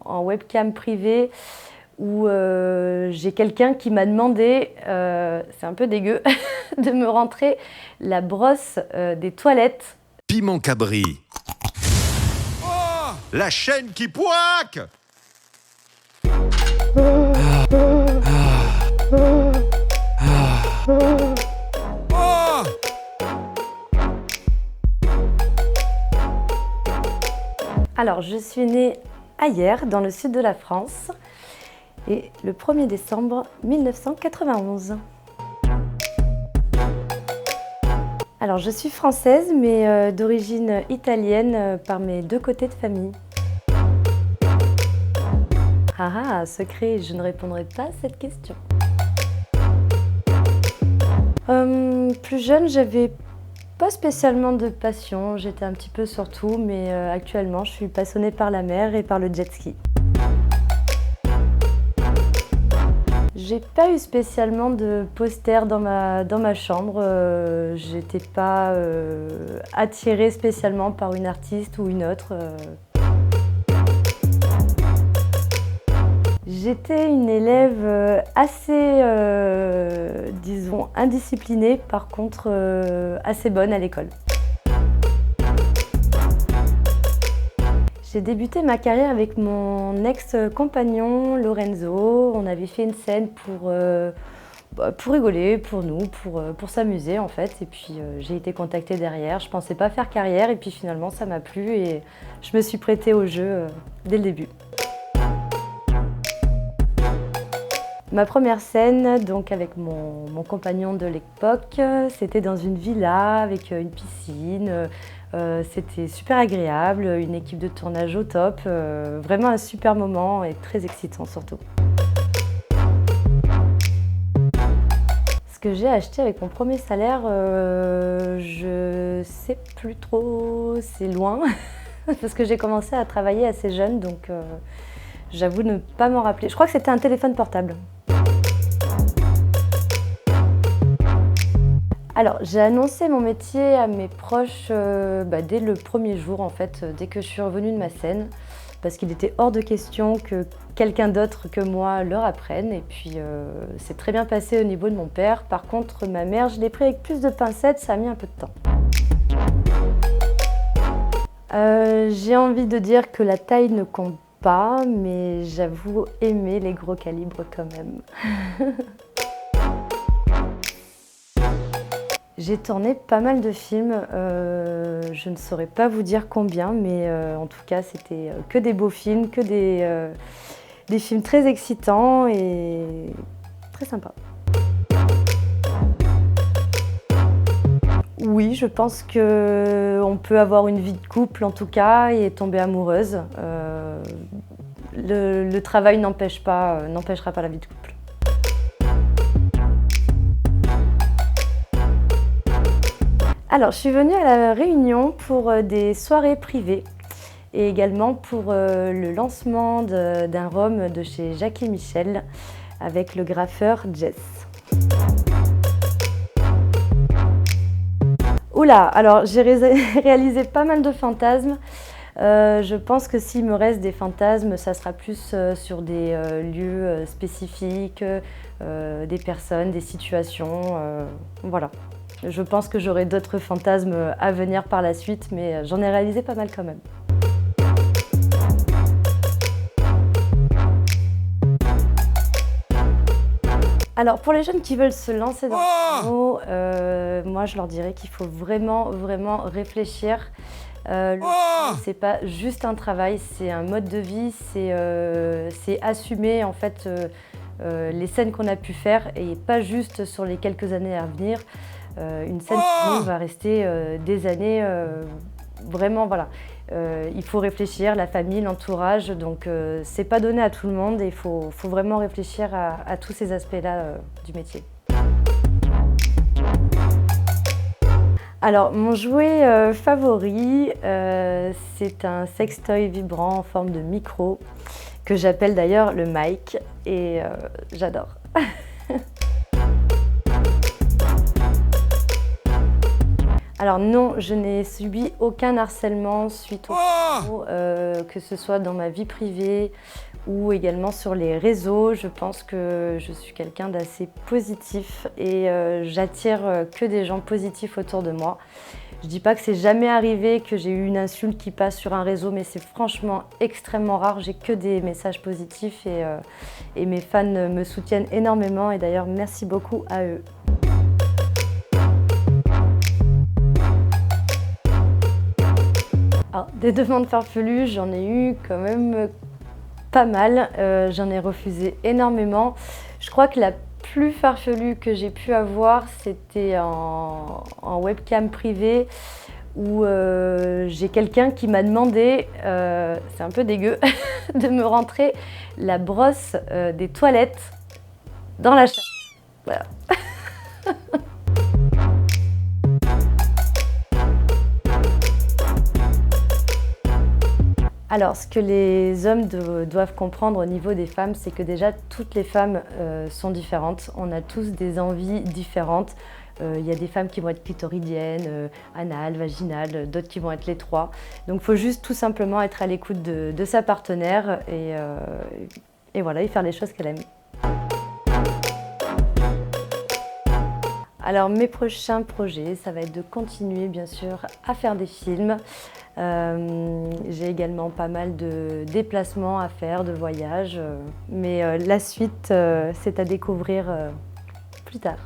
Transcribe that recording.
en webcam privée où j'ai quelqu'un qui m'a demandé, c'est un peu dégueu, de me rentrer la brosse des toilettes. Piment Cabri. Oh, la chaîne qui poique. Alors, je suis née à Hyères, dans le sud de la France, et le 1er décembre 1991. Alors, je suis française, mais d'origine italienne par mes deux côtés de famille. Ah, secret, je ne répondrai pas à cette question. Plus jeune, j'avais pas spécialement de passion, j'étais un petit peu sur tout, mais actuellement, je suis passionnée par la mer et par le jet ski. J'ai pas eu spécialement de poster dans ma chambre, j'étais pas attirée spécialement par une artiste ou une autre. J'étais une élève assez, disons, indisciplinée, par contre assez bonne à l'école. J'ai débuté ma carrière avec mon ex-compagnon Lorenzo. On avait fait une scène pour rigoler, pour nous, pour s'amuser en fait. Et puis j'ai été contactée derrière. Je pensais pas faire carrière et puis finalement ça m'a plu et je me suis prêtée au jeu dès le début. Ma première scène, donc avec mon compagnon de l'époque, c'était dans une villa avec une piscine. C'était super agréable, une équipe de tournage au top, vraiment un super moment et très excitant surtout. Ce que j'ai acheté avec mon premier salaire, je sais plus trop, c'est loin, parce que j'ai commencé à travailler assez jeune, donc j'avoue ne pas m'en rappeler. Je crois que c'était un téléphone portable. Alors, j'ai annoncé mon métier à mes proches dès le premier jour, en fait, dès que je suis revenue de ma scène, parce qu'il était hors de question que quelqu'un d'autre que moi leur apprenne. Et puis, c'est très bien passé au niveau de mon père. Par contre, ma mère, je l'ai pris avec plus de pincettes, ça a mis un peu de temps. J'ai envie de dire que la taille ne compte pas, mais j'avoue aimer les gros calibres quand même. J'ai tourné pas mal de films, je ne saurais pas vous dire combien, mais en tout cas c'était que des beaux films, que des films très excitants et très sympas. Oui, je pense qu'on peut avoir une vie de couple en tout cas et tomber amoureuse. Le travail n'empêchera pas la vie de couple. Alors, je suis venue à La Réunion pour des soirées privées et également pour le lancement d'un rhum de chez Jackie Michel avec le graffeur Jess. Oula, alors j'ai réalisé pas mal de fantasmes. Je pense que s'il me reste des fantasmes, ça sera plus sur des lieux spécifiques, des personnes, des situations, voilà. Je pense que j'aurai d'autres fantasmes à venir par la suite, mais j'en ai réalisé pas mal quand même. Alors pour les jeunes qui veulent se lancer dans le porno, moi je leur dirais qu'il faut vraiment réfléchir. C'est pas juste un travail, c'est un mode de vie, c'est assumer en fait les scènes qu'on a pu faire et pas juste sur les quelques années à venir. Une scène qui va rester des années, vraiment voilà. Il faut réfléchir, la famille, l'entourage, donc c'est pas donné à tout le monde et il faut vraiment réfléchir à tous ces aspects-là du métier. Alors mon jouet favori, c'est un sextoy vibrant en forme de micro que j'appelle d'ailleurs le mic et j'adore. Alors non, je n'ai subi aucun harcèlement suite aux réseaux, que ce soit dans ma vie privée ou également sur les réseaux. Je pense que je suis quelqu'un d'assez positif et j'attire que des gens positifs autour de moi. Je ne dis pas que c'est jamais arrivé que j'ai eu une insulte qui passe sur un réseau, mais c'est franchement extrêmement rare. J'ai que des messages positifs et mes fans me soutiennent énormément et d'ailleurs merci beaucoup à eux. Alors, des demandes farfelues, j'en ai eu quand même pas mal. J'en ai refusé énormément. Je crois que la plus farfelue que j'ai pu avoir, c'était en webcam privée où j'ai quelqu'un qui m'a demandé, c'est un peu dégueu, de me rentrer la brosse des toilettes dans la chatte. Voilà. Alors, ce que les hommes doivent comprendre au niveau des femmes, c'est que déjà, toutes les femmes sont différentes. On a tous des envies différentes. Il y a des femmes qui vont être clitoridiennes, anales, vaginales, d'autres qui vont être les trois. Donc, il faut juste tout simplement être à l'écoute de sa partenaire et voilà, et faire les choses qu'elle aime. Alors mes prochains projets, ça va être de continuer bien sûr à faire des films. J'ai également pas mal de déplacements à faire, de voyages, mais la suite c'est à découvrir plus tard.